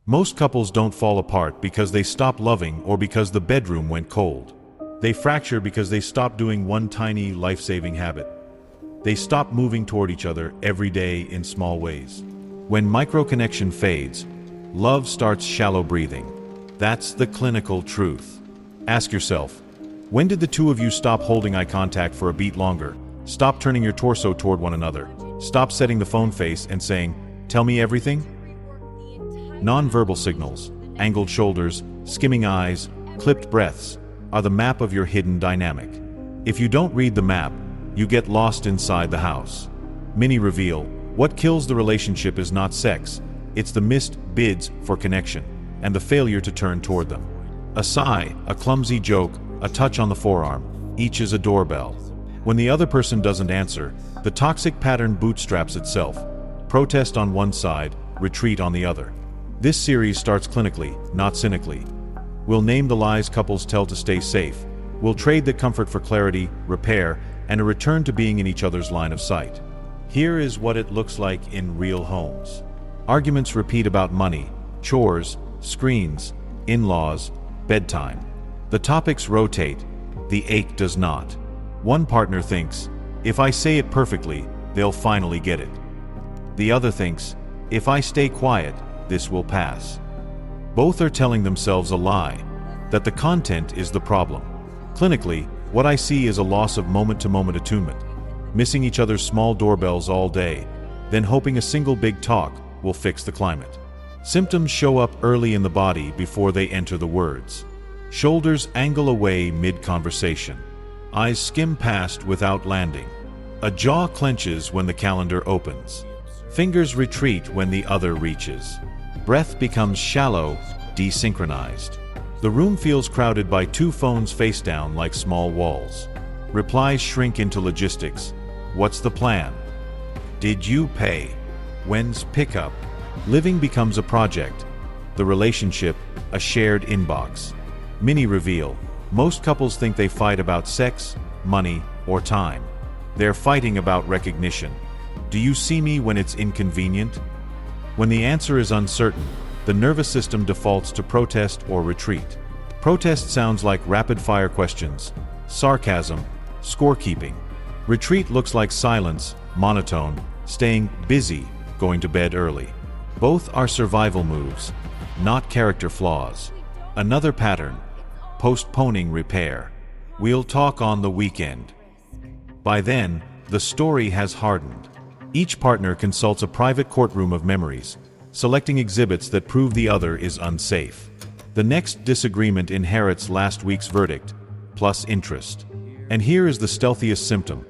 Most couples don't fall apart because they stop loving or because the bedroom went cold. They fracture because they stop doing one tiny life-saving habit. They stop moving toward each other every day in small ways. When micro-connection fades, love starts shallow breathing. That's the clinical truth. Ask yourself, when did the two of you stop holding eye contact for a beat longer? Stop turning your torso toward one another. Stop setting the phone face and saying, "Tell me everything?" Non-verbal signals, angled shoulders, skimming eyes, clipped breaths, are the map of your hidden dynamic. If you don't read the map, you get lost inside the house. Mini reveal, what kills the relationship is not sex, it's the missed bids for connection, and the failure to turn toward them. A sigh, a clumsy joke, a touch on the forearm, each is a doorbell. When the other person doesn't answer, the toxic pattern bootstraps itself. Protest on one side, retreat on the other. This series starts clinically, not cynically. We'll name the lies couples tell to stay safe. We'll trade the comfort for clarity, repair, and a return to being in each other's line of sight. Here is what it looks like in real homes. Arguments repeat about money, chores, screens, in-laws, bedtime. The topics rotate, the ache does not. One partner thinks, if I say it perfectly, they'll finally get it. The other thinks, if I stay quiet, this will pass. Both are telling themselves a lie, that the content is the problem. Clinically, what I see is a loss of moment-to-moment attunement, missing each other's small doorbells all day, then hoping a single big talk will fix the climate. Symptoms show up early in the body before they enter the words. Shoulders angle away mid-conversation. Eyes skim past without landing. A jaw clenches when the calendar opens. Fingers retreat when the other reaches. Breath becomes shallow, desynchronized. The room feels crowded by two phones face down like small walls. Replies shrink into logistics. What's the plan? Did you pay? When's pickup? Living becomes a project. The relationship, a shared inbox. Mini reveal. Most couples think they fight about sex, money, or time. They're fighting about recognition. Do you see me when it's inconvenient? When the answer is uncertain, the nervous system defaults to protest or retreat. Protest sounds like rapid-fire questions, sarcasm, scorekeeping. Retreat looks like silence, monotone, staying busy, going to bed early. Both are survival moves, not character flaws. Another pattern, postponing repair. We'll talk on the weekend. By then, the story has hardened. Each partner consults a private courtroom of memories, selecting exhibits that prove the other is unsafe. The next disagreement inherits last week's verdict, plus interest. And here is the stealthiest symptom.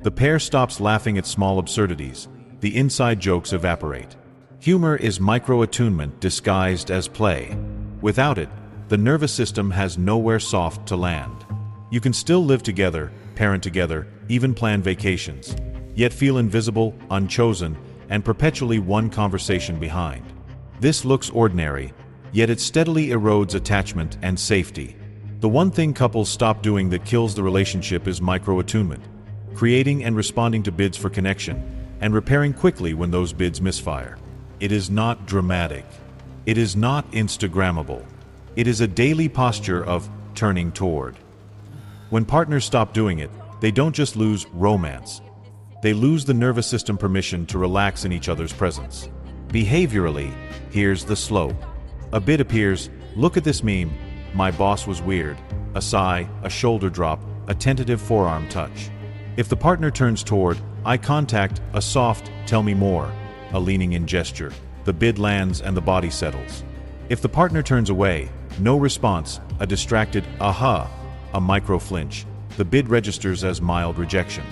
The pair stops laughing at small absurdities. The inside jokes evaporate. Humor is micro-attunement disguised as play. Without it, the nervous system has nowhere soft to land. You can still live together, parent together, even plan vacations, yet feel invisible, unchosen, and perpetually one conversation behind. This looks ordinary, yet it steadily erodes attachment and safety. The one thing couples stop doing that kills the relationship is micro-attunement, creating and responding to bids for connection, and repairing quickly when those bids misfire. It is not dramatic. It is not Instagrammable. It is a daily posture of turning toward. When partners stop doing it, they don't just lose romance. They lose the nervous system permission to relax in each other's presence. Behaviorally, here's the slope. A bid appears, look at this meme, my boss was weird. A sigh, a shoulder drop, a tentative forearm touch. If the partner turns toward, eye contact, a soft, tell me more, a leaning in gesture, the bid lands and the body settles. If the partner turns away, no response, a distracted, aha, a micro flinch, the bid registers as mild rejection.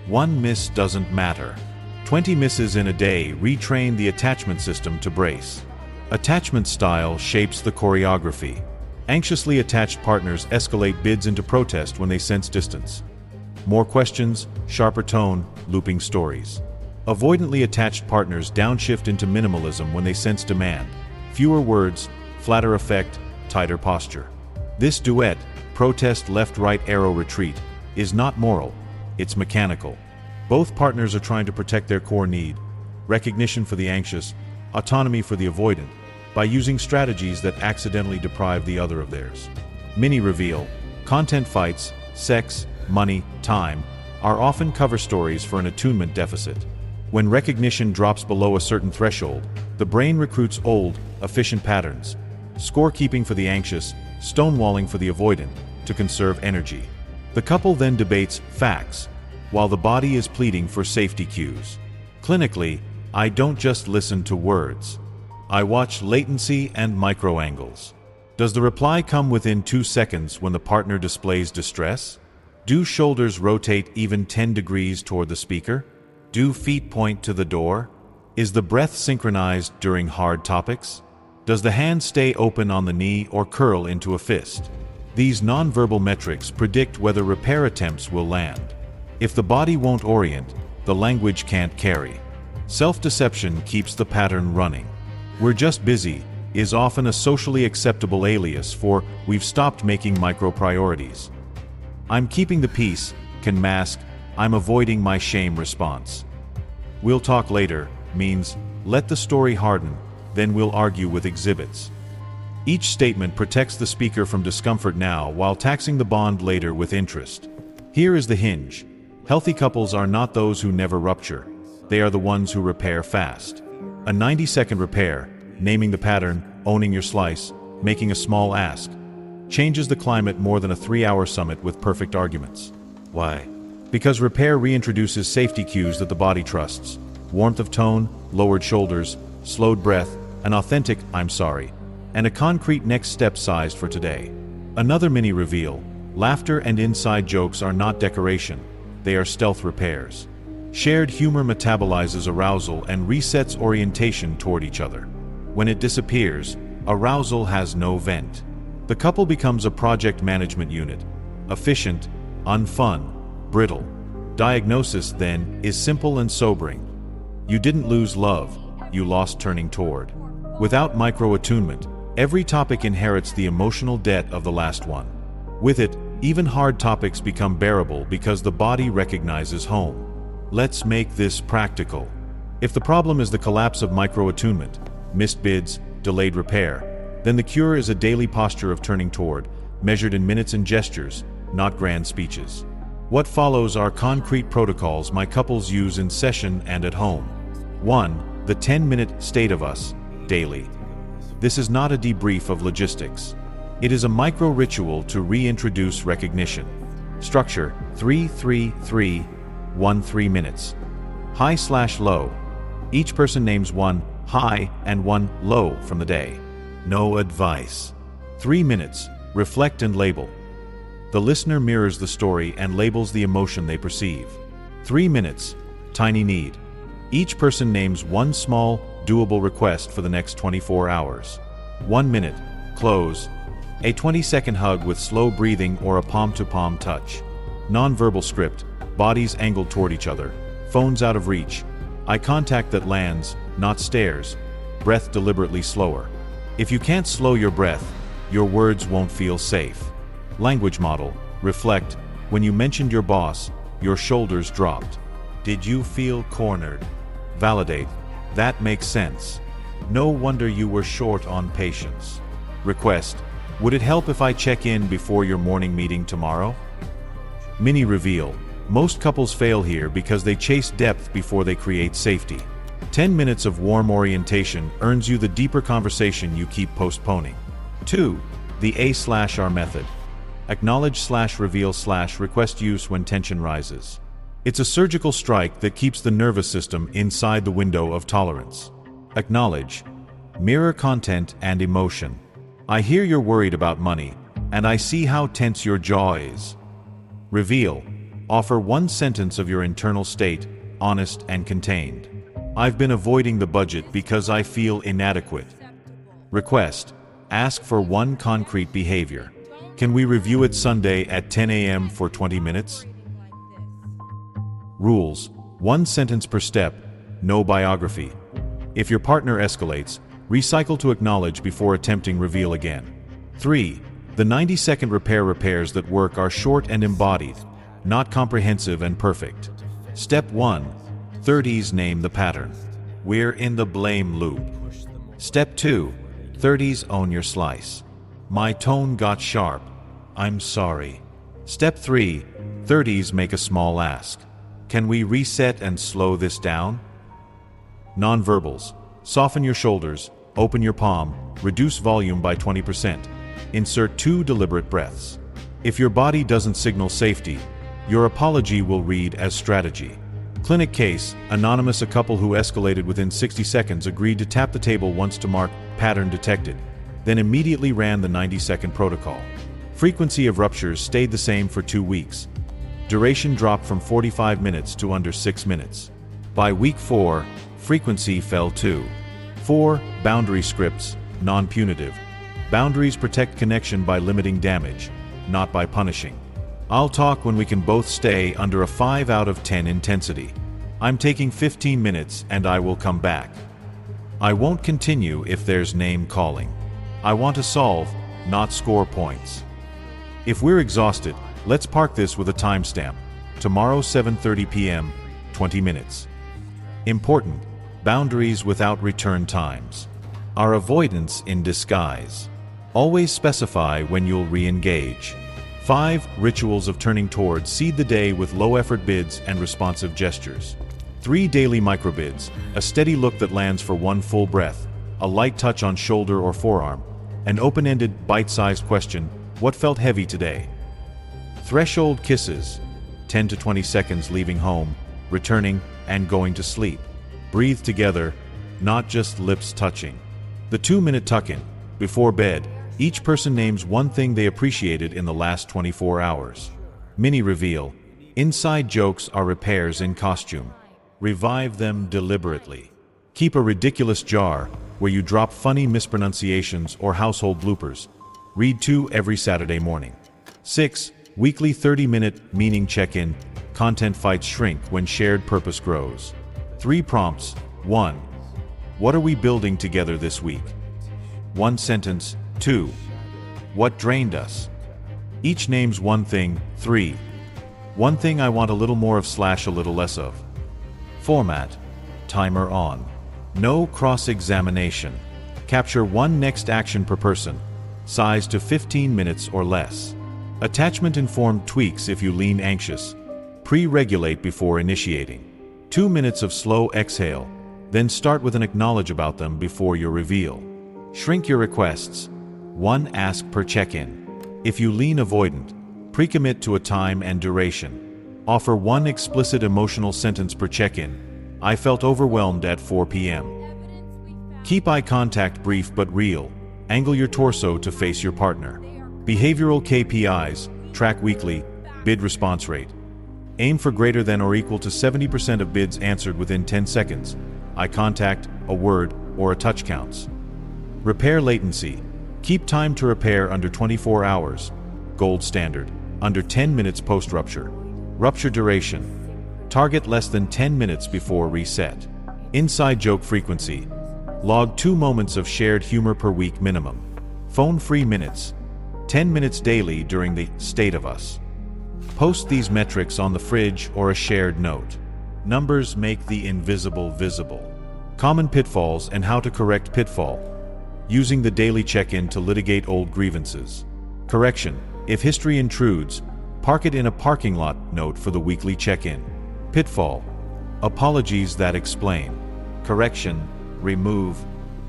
One miss doesn't matter. 20 misses in a day retrain the attachment system to brace. Attachment style shapes the choreography. Anxiously attached partners escalate bids into protest when they sense distance. More questions, sharper tone, looping stories. Avoidantly attached partners downshift into minimalism when they sense demand. Fewer words, flatter effect, tighter posture. This duet, protest left-right arrow retreat, is not moral, it's mechanical. Both partners are trying to protect their core need, recognition for the anxious, autonomy for the avoidant, by using strategies that accidentally deprive the other of theirs. Mini reveal: content fights, sex, money, time are often cover stories for an attunement deficit. When recognition drops below a certain threshold, the brain recruits old, efficient patterns, scorekeeping for the anxious, stonewalling for the avoidant, to conserve energy. The couple then debates facts, while the body is pleading for safety cues. Clinically, I don't just listen to words. I watch latency and micro-angles. Does the reply come within 2 seconds when the partner displays distress? Do shoulders rotate even 10 degrees toward the speaker? Do feet point to the door? Is the breath synchronized during hard topics? Does the hand stay open on the knee or curl into a fist? These nonverbal metrics predict whether repair attempts will land. If the body won't orient, the language can't carry. Self-deception keeps the pattern running. "We're just busy" is often a socially acceptable alias for "we've stopped making micro-priorities." "I'm keeping the peace" can mask "I'm avoiding my shame" response. "We'll talk later" means let the story harden, then we'll argue with exhibits. Each statement protects the speaker from discomfort now while taxing the bond later with interest. Here is the hinge. Healthy couples are not those who never rupture. They are the ones who repair fast. A 90-second repair, naming the pattern, owning your slice, making a small ask, changes the climate more than a 3-hour summit with perfect arguments. Why? Because repair reintroduces safety cues that the body trusts. Warmth of tone, lowered shoulders, slowed breath, an authentic "I'm sorry," and a concrete next step sized for today. Another mini reveal: laughter and inside jokes are not decoration, they are stealth repairs. Shared humor metabolizes arousal and resets orientation toward each other. When it disappears, arousal has no vent. The couple becomes a project management unit, efficient, unfun, brittle. Diagnosis, then, is simple and sobering. You didn't lose love, you lost turning toward. Without micro-attunement, every topic inherits the emotional debt of the last one. With it, even hard topics become bearable because the body recognizes home. Let's make this practical. If the problem is the collapse of micro-attunement, missed bids, delayed repair, then the cure is a daily posture of turning toward, measured in minutes and gestures, not grand speeches. What follows are concrete protocols my couples use in session and at home. 1. The 10-minute state of us, daily. This is not a debrief of logistics. It is a micro-ritual to reintroduce recognition. Structure: 3-3-3-1 3 minutes. High/low. Each person names one high and one low from the day. No advice. 3 minutes. Reflect and label. The listener mirrors the story and labels the emotion they perceive. 3 minutes. Tiny need. Each person names one small, doable request for the next 24 hours. 1 minute. Close. A 20-second hug with slow breathing or a palm-to-palm touch. Non-verbal script. Bodies angled toward each other. Phones out of reach. Eye contact that lands, not stares. Breath deliberately slower. If you can't slow your breath, your words won't feel safe. Language model. Reflect. When you mentioned your boss, your shoulders dropped. Did you feel cornered? Validate. That makes sense. No wonder you were short on patience. Request. Would it help if I check in before your morning meeting tomorrow? Mini reveal. Most couples fail here because they chase depth before they create safety. 10 minutes of warm orientation earns you the deeper conversation you keep postponing. 2. The A/R method. Acknowledge/reveal/request use when tension rises. It's a surgical strike that keeps the nervous system inside the window of tolerance. Acknowledge. Mirror content and emotion. I hear you're worried about money, and I see how tense your jaw is. Reveal. Offer one sentence of your internal state, honest and contained. I've been avoiding the budget because I feel inadequate. Request. Ask for one concrete behavior. Can we review it Sunday at 10 a.m. for 20 minutes? Rules. 1 sentence per step. No biography. If your partner escalates, recycle to acknowledge before attempting reveal again. 3. The 90-second repairs that work are short and embodied, not comprehensive and perfect. Step 1. 30s name the pattern. We're in the blame loop. Step 2. 30s own your slice. My tone got sharp. I'm sorry. Step 3. 30s make a small ask. Can we reset and slow this down? Nonverbals. Soften your shoulders, open your palm, reduce volume by 20%. Insert 2 deliberate breaths. If your body doesn't signal safety, your apology will read as strategy. Clinic case, anonymous. A couple who escalated within 60 seconds agreed to tap the table once to mark pattern detected, then immediately ran the 90-second protocol. Frequency of ruptures stayed the same for 2 weeks. Duration dropped from 45 minutes to under 6 minutes. By week 4, frequency fell to 4. Boundary scripts, non-punitive. Boundaries protect connection by limiting damage, not by punishing. I'll talk when we can both stay under a 5 out of 10 intensity. I'm taking 15 minutes and I will come back. I won't continue if there's name calling. I want to solve, not score points. If we're exhausted, let's park this with a timestamp. Tomorrow 7:30 p.m., 20 minutes. Important. Boundaries without return times. Our avoidance in disguise. Always specify when you'll re-engage. 5. Rituals of turning towards. Seed the day with low-effort bids and responsive gestures. 3. Daily microbids. A steady look that lands for 1 full breath, a light touch on shoulder or forearm, an open-ended, bite-sized question, what felt heavy today? Threshold kisses. 10 to 20 seconds leaving home, returning, and going to sleep. Breathe together, not just lips touching. The 2-minute tuck-in. Before bed, each person names one thing they appreciated in the last 24 hours. Mini reveal. Inside jokes are repairs in costume. Revive them deliberately. Keep a ridiculous jar where you drop funny mispronunciations or household bloopers. Read 2 every Saturday morning. 6. Weekly 30-minute meaning check-in. Content fights shrink when shared purpose grows. 3 prompts. 1. What are we building together this week? 1 sentence. 2. What drained us? Each names one thing. 3. One thing I want a little more of / a little less of. Format. Timer on. No cross-examination. Capture 1 next action per person. Size to 15 minutes or less. Attachment-informed tweaks if you lean anxious. Pre-regulate before initiating. 2 minutes of slow exhale. Then start with an acknowledge about them before your reveal. Shrink your requests. 1 ask per check-in. If you lean avoidant, pre-commit to a time and duration. Offer 1 explicit emotional sentence per check-in. I felt overwhelmed at 4 p.m. Keep eye contact brief but real. Angle your torso to face your partner. Behavioral KPIs, track weekly, bid response rate. Aim for greater than or equal to 70% of bids answered within 10 seconds. Eye contact, a word, or a touch counts. Repair latency. Keep time to repair under 24 hours. Gold standard. Under 10 minutes post-rupture. Rupture duration. Target less than 10 minutes before reset. Inside joke frequency. Log 2 moments of shared humor per week minimum. Phone-free minutes. 10 minutes daily during the state of us. Post these metrics on the fridge or a shared note. Numbers make the invisible visible. Common pitfalls and how to correct pitfall. Using the daily check-in to litigate old grievances. Correction. If history intrudes, park it in a parking lot note for the weekly check-in. Pitfall. Apologies that explain. Correction. Remove,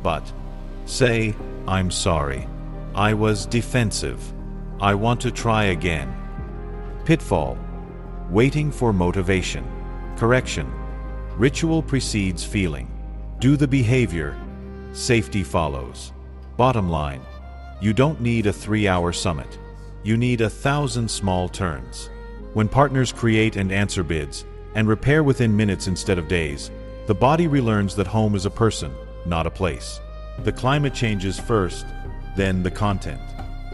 but. Say, I'm sorry. I was defensive. I want to try again. Pitfall. Waiting for motivation. Correction. Ritual precedes feeling. Do the behavior. Safety follows. Bottom line. You don't need a 3-hour summit. You need 1,000 small turns. When partners create and answer bids, and repair within minutes instead of days, the body relearns that home is a person, not a place. The climate changes first, then the content.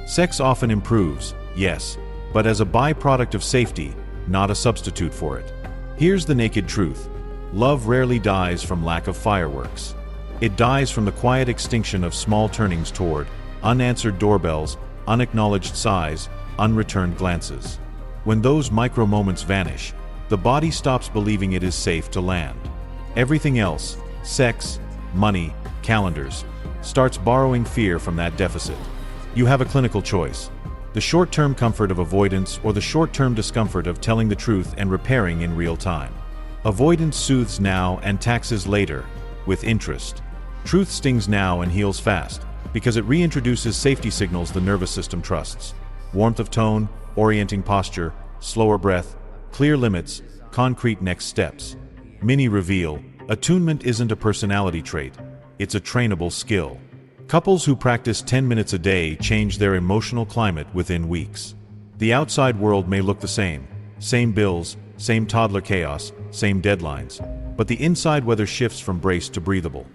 Sex often improves, yes, but as a byproduct of safety, not a substitute for it. Here's the naked truth. Love rarely dies from lack of fireworks. It dies from the quiet extinction of small turnings toward unanswered doorbells, unacknowledged sighs, unreturned glances. When those micro moments vanish, the body stops believing it is safe to land. Everything else, sex, money, calendars, starts borrowing fear from that deficit. You have a clinical choice: the short-term comfort of avoidance or the short-term discomfort of telling the truth and repairing in real time. Avoidance soothes now and taxes later, with interest. Truth stings now and heals fast, because it reintroduces safety signals the nervous system trusts: warmth of tone, orienting posture, slower breath, clear limits, concrete next steps. Mini reveal: attunement isn't a personality trait, it's a trainable skill. Couples who practice 10 minutes a day change their emotional climate within weeks. The outside world may look the same bills, same toddler chaos, same deadlines, but the inside weather shifts from braced to breathable.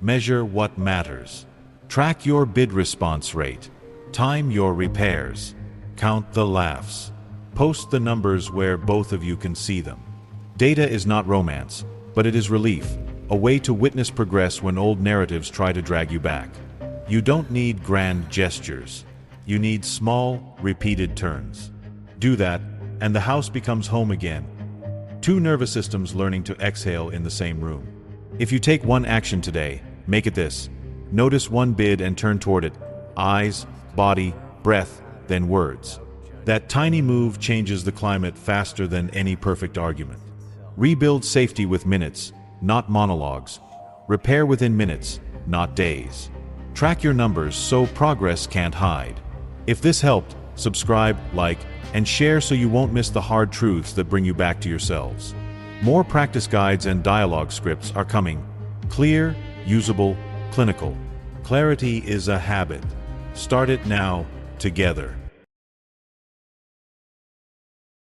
Measure what matters. Track your bid response rate. Time your repairs. Count the laughs. Post the numbers where both of you can see them. Data is not romance, but it is relief, a way to witness progress when old narratives try to drag you back. You don't need grand gestures. You need small, repeated turns. Do that, and the house becomes home again. Two nervous systems learning to exhale in the same room. If you take one action today, make it this. Notice one bid and turn toward it. Eyes, body, breath, then words. That tiny move changes the climate faster than any perfect argument. Rebuild safety with minutes, not monologues. Repair within minutes, not days. Track your numbers so progress can't hide. If this helped, subscribe, like, and share so you won't miss the hard truths that bring you back to yourselves. More practice guides and dialogue scripts are coming. Clear, usable, clinical. Clarity is a habit. Start it now, together.